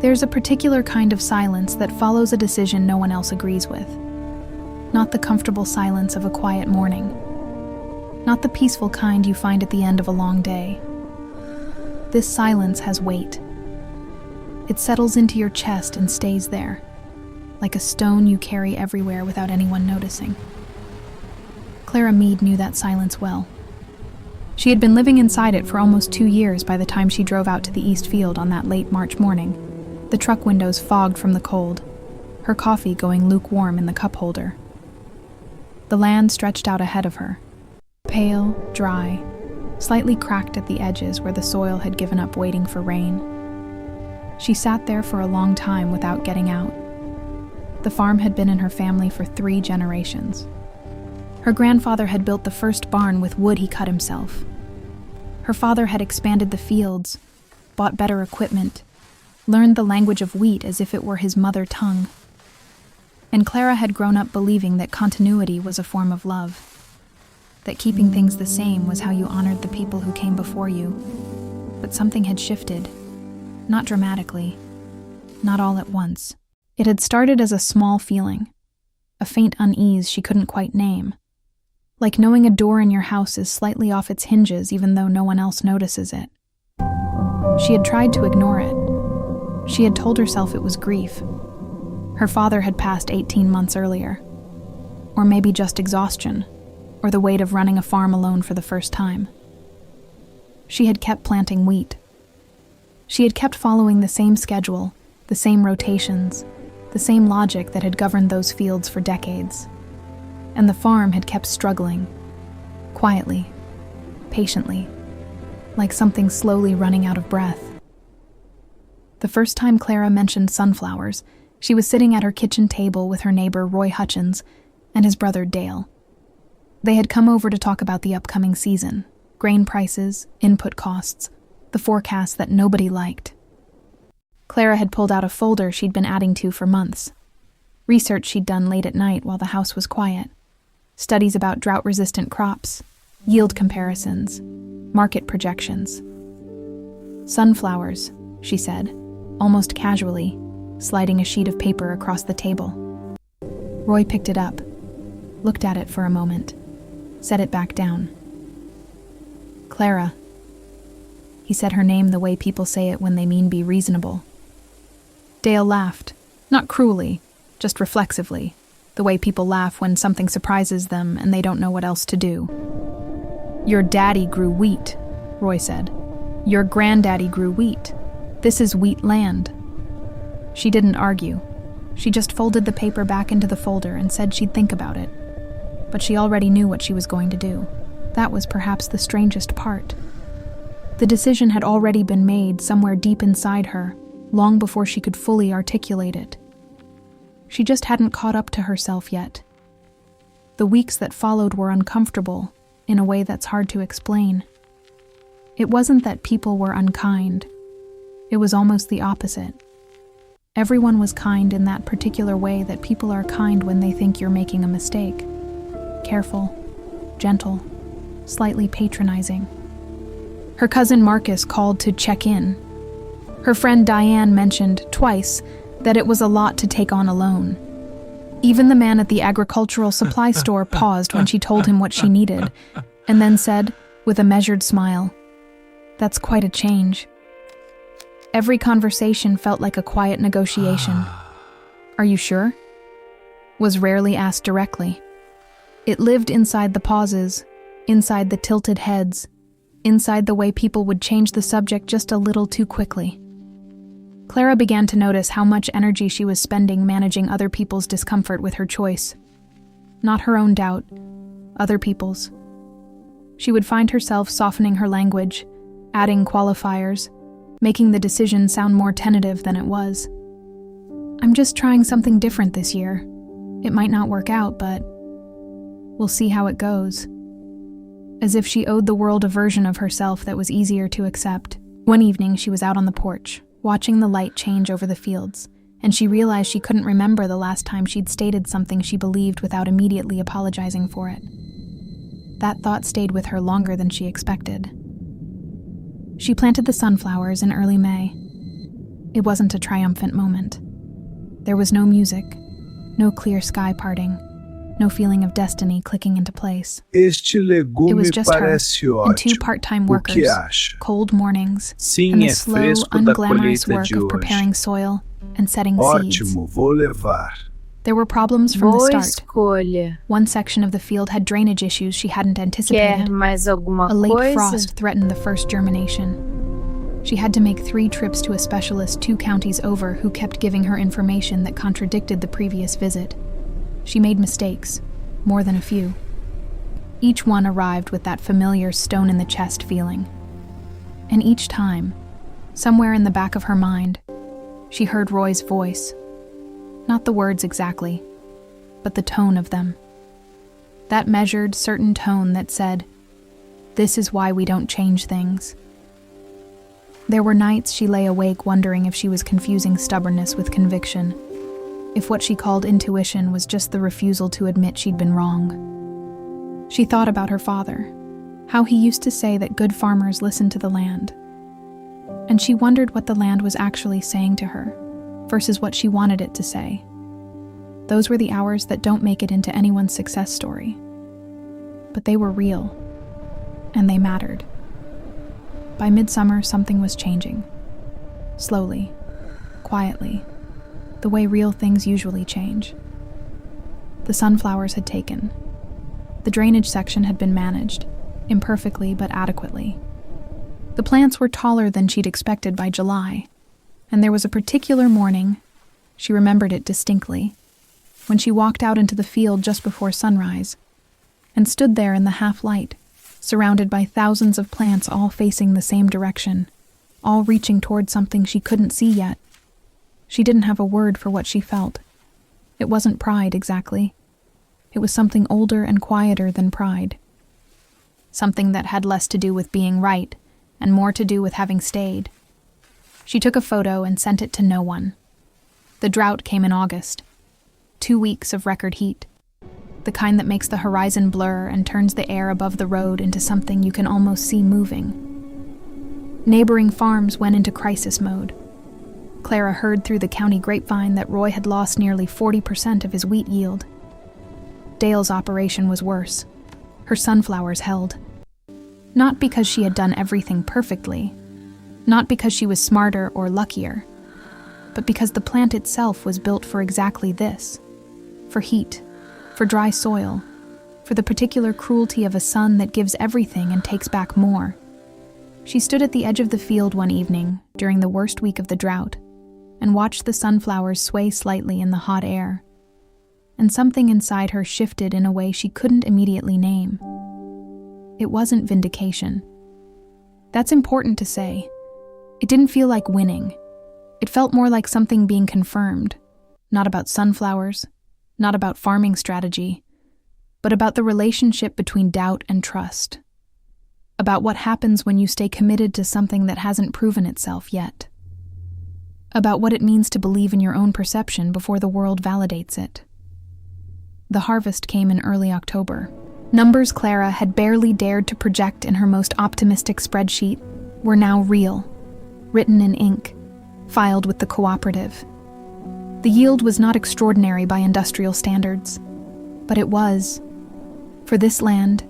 There's a particular kind of silence that follows a decision no one else agrees with. Not the comfortable silence of a quiet morning. Not the peaceful kind you find at the end of a long day. This silence has weight. It settles into your chest and stays there, like a stone you carry everywhere without anyone noticing. Clara Mead knew that silence well. She had been living inside it for almost 2 years by the time she drove out to the East Field on that late March morning, the truck windows fogged from the cold, her coffee going lukewarm in the cup holder. The land stretched out ahead of her, pale, dry, slightly cracked at the edges where the soil had given up waiting for rain. She sat there for a long time without getting out. The farm had been in her family for 3 generations. Her grandfather had built the first barn with wood he cut himself. Her father had expanded the fields, bought better equipment, learned the language of wheat as if it were his mother tongue. And Clara had grown up believing that continuity was a form of love, that keeping things the same was how you honored the people who came before you. But something had shifted, not dramatically, not all at once. It had started as a small feeling, a faint unease she couldn't quite name. Like knowing a door in your house is slightly off its hinges even though no one else notices it. She had tried to ignore it. She had told herself it was grief. Her father had passed 18 months earlier. Or maybe just exhaustion, or the weight of running a farm alone for the first time. She had kept planting wheat. She had kept following the same schedule, the same rotations, the same logic that had governed those fields for decades. And the farm had kept struggling, quietly, patiently, like something slowly running out of breath. The first time Clara mentioned sunflowers, she was sitting at her kitchen table with her neighbor Roy Hutchins and his brother Dale. They had come over to talk about the upcoming season, grain prices, input costs, the forecast that nobody liked. Clara had pulled out a folder she'd been adding to for months. Research she'd done late at night while the house was quiet. Studies about drought-resistant crops, yield comparisons, market projections. Sunflowers, she said, almost casually, sliding a sheet of paper across the table. Roy picked it up, looked at it for a moment, set it back down. Clara. He said her name the way people say it when they mean be reasonable. Dale laughed, not cruelly, just reflexively, the way people laugh when something surprises them and they don't know what else to do. Your daddy grew wheat, Roy said. Your granddaddy grew wheat. This is wheat land. She didn't argue. She just folded the paper back into the folder and said she'd think about it. But she already knew what she was going to do. That was perhaps the strangest part. The decision had already been made somewhere deep inside her, long before she could fully articulate it. She just hadn't caught up to herself yet. The weeks that followed were uncomfortable, in a way that's hard to explain. It wasn't that people were unkind. It was almost the opposite. Everyone was kind in that particular way that people are kind when they think you're making a mistake. Careful, gentle, slightly patronizing. Her cousin Marcus called to check in. Her friend Diane mentioned twice that it was a lot to take on alone. Even the man at the agricultural supply store paused when she told him what she needed, and then said, with a measured smile, "That's quite a change." Every conversation felt like a quiet negotiation. "Are you sure?" was rarely asked directly. It lived inside the pauses, inside the tilted heads, inside the way people would change the subject just a little too quickly. Clara began to notice how much energy she was spending managing other people's discomfort with her choice. Not her own doubt, other people's. She would find herself softening her language, adding qualifiers, making the decision sound more tentative than it was. "I'm just trying something different this year. It might not work out, but we'll see how it goes." As if she owed the world a version of herself that was easier to accept. One evening, she was out on the porch, watching the light change over the fields, and she realized she couldn't remember the last time she'd stated something she believed without immediately apologizing for it. That thought stayed with her longer than she expected. She planted the sunflowers in early May. It wasn't a triumphant moment. There was no music, no clear sky parting, no feeling of destiny clicking into place. Este legume It was just her parece and two ótimo. part-time O que workers, acha? cold mornings, Sim, and the é slow, fresco da unglamorous colheita work de of hoje. preparing soil and setting seeds. Ótimo, vou levar. There were problems from the Boa start. escolha. One section of the field had drainage issues she hadn't Quer anticipated. mais alguma A late coisa? frost threatened the first germination. She had to make 3 trips to a specialist 2 counties over who kept giving her information that contradicted the previous visit. She made mistakes, more than a few. Each one arrived with that familiar stone-in-the-chest feeling. And each time, somewhere in the back of her mind, she heard Roy's voice. Not the words exactly, but the tone of them. That measured, certain tone that said, "This is why we don't change things." There were nights she lay awake wondering if she was confusing stubbornness with conviction, if what she called intuition was just the refusal to admit she'd been wrong. She thought about her father, how he used to say that good farmers listen to the land. And she wondered what the land was actually saying to her, versus what she wanted it to say. Those were the hours that don't make it into anyone's success story. But they were real, and they mattered. By midsummer, something was changing. Slowly, quietly, the way real things usually change. The sunflowers had taken. The drainage section had been managed, imperfectly but adequately. The plants were taller than she'd expected by July, and there was a particular morning, she remembered it distinctly, when she walked out into the field just before sunrise, and stood there in the half-light, surrounded by thousands of plants all facing the same direction, all reaching toward something she couldn't see yet. She didn't have a word for what she felt. It wasn't pride, exactly. It was something older and quieter than pride. Something that had less to do with being right, and more to do with having stayed. She took a photo and sent it to no one. The drought came in August. 2 weeks of record heat. The kind that makes the horizon blur and turns the air above the road into something you can almost see moving. Neighboring farms went into crisis mode. Clara heard through the county grapevine that Roy had lost nearly 40% of his wheat yield. Dale's operation was worse. Her sunflowers held. Not because she had done everything perfectly, not because she was smarter or luckier, but because the plant itself was built for exactly this, for heat, for dry soil, for the particular cruelty of a sun that gives everything and takes back more. She stood at the edge of the field one evening, during the worst week of the drought, and watched the sunflowers sway slightly in the hot air. And something inside her shifted in a way she couldn't immediately name. It wasn't vindication. That's important to say. It didn't feel like winning. It felt more like something being confirmed, not about sunflowers, not about farming strategy, but about the relationship between doubt and trust. About what happens when you stay committed to something that hasn't proven itself yet. About what it means to believe in your own perception before the world validates it. The harvest came in early October. Numbers Clara had barely dared to project in her most optimistic spreadsheet were now real, written in ink, filed with the cooperative. The yield was not extraordinary by industrial standards, but it was, for this land,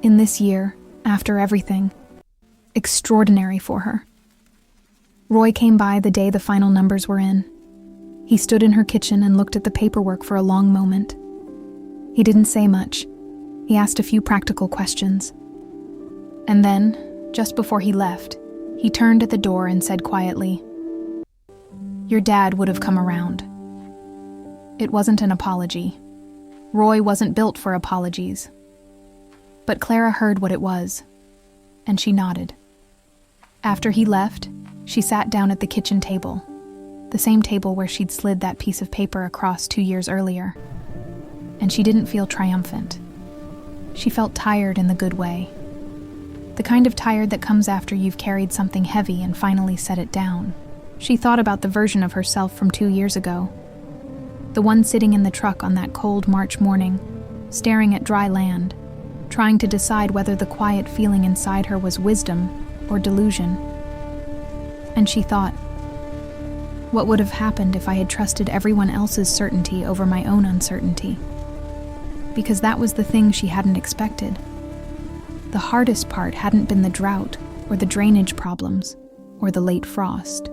in this year, after everything, extraordinary for her. Roy came by the day the final numbers were in. He stood in her kitchen and looked at the paperwork for a long moment. He didn't say much. He asked a few practical questions. And then, just before he left, he turned at the door and said quietly, "Your dad would have come around." It wasn't an apology. Roy wasn't built for apologies. But Clara heard what it was, and she nodded. After he left, she sat down at the kitchen table, the same table where she'd slid that piece of paper across 2 years earlier. And she didn't feel triumphant. She felt tired in the good way. The kind of tired that comes after you've carried something heavy and finally set it down. She thought about the version of herself from 2 years ago. The one sitting in the truck on that cold March morning, staring at dry land, trying to decide whether the quiet feeling inside her was wisdom or delusion. And she thought, What would have happened if I had trusted everyone else's certainty over my own uncertainty? Because that was the thing she hadn't expected. The hardest part hadn't been the drought, or the drainage problems, or the late frost.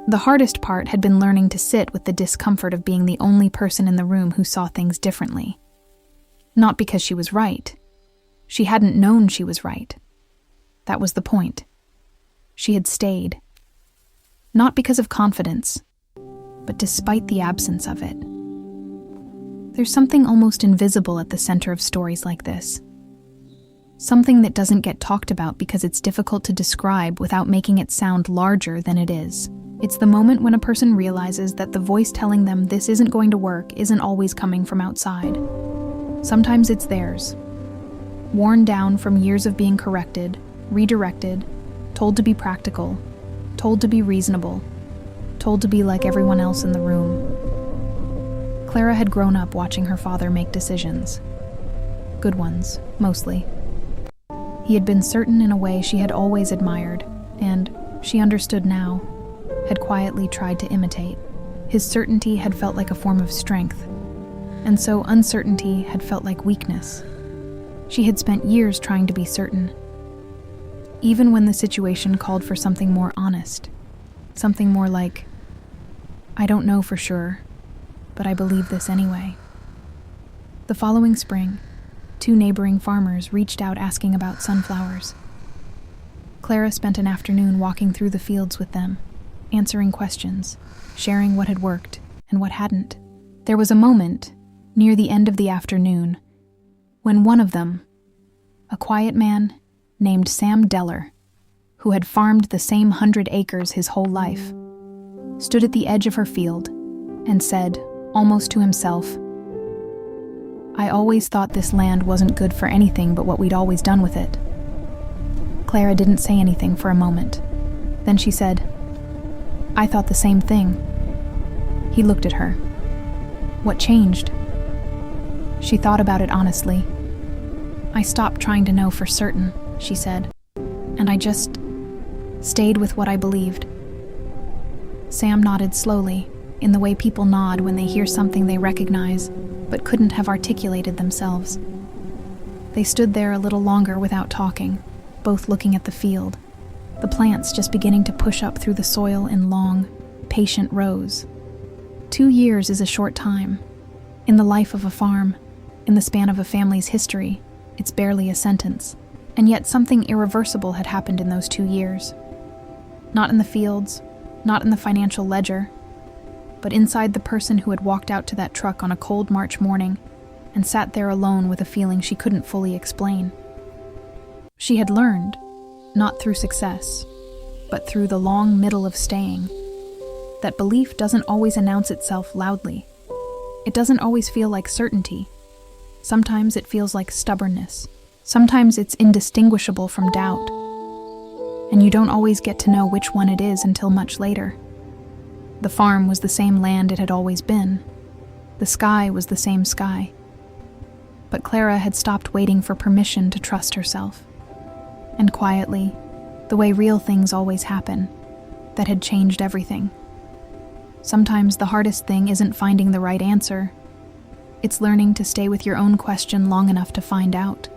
The hardest part had been learning to sit with the discomfort of being the only person in the room who saw things differently. Not because she was right. She hadn't known she was right. That was the point. She had stayed. Not because of confidence, but despite the absence of it. There's something almost invisible at the center of stories like this. Something that doesn't get talked about because it's difficult to describe without making it sound larger than it is. It's the moment when a person realizes that the voice telling them this isn't going to work isn't always coming from outside. Sometimes it's theirs. Worn down from years of being corrected, redirected, told to be practical, told to be reasonable, told to be like everyone else in the room. Clara had grown up watching her father make decisions. Good ones, mostly. He had been certain in a way she had always admired, and, she understood now, had quietly tried to imitate. His certainty had felt like a form of strength, and so uncertainty had felt like weakness. She had spent years trying to be certain, even when the situation called for something more honest, something more like, I don't know for sure, but I believe this anyway. The following spring, 2 neighboring farmers reached out asking about sunflowers. Clara spent an afternoon walking through the fields with them, answering questions, sharing what had worked and what hadn't. There was a moment, near the end of the afternoon, when one of them, a quiet man named Sam Deller, who had farmed the same 100 acres his whole life, stood at the edge of her field and said, almost to himself, I always thought this land wasn't good for anything but what we'd always done with it. Clara didn't say anything for a moment. Then she said, I thought the same thing. He looked at her. What changed? She thought about it honestly. I stopped trying to know for certain, she said, and I just stayed with what I believed. Sam nodded slowly, in the way people nod when they hear something they recognize, but couldn't have articulated themselves. They stood there a little longer without talking, both looking at the field, the plants just beginning to push up through the soil in long, patient rows. 2 years is a short time. In the life of a farm, in the span of a family's history, it's barely a sentence. And yet something irreversible had happened in those 2 years. Not in the fields, not in the financial ledger, but inside the person who had walked out to that truck on a cold March morning and sat there alone with a feeling she couldn't fully explain. She had learned, not through success, but through the long middle of staying, that belief doesn't always announce itself loudly. It doesn't always feel like certainty. Sometimes it feels like stubbornness. Sometimes it's indistinguishable from doubt. And you don't always get to know which one it is until much later. The farm was the same land it had always been. The sky was the same sky. But Clara had stopped waiting for permission to trust herself. And quietly, the way real things always happen, that had changed everything. Sometimes the hardest thing isn't finding the right answer. It's learning to stay with your own question long enough to find out.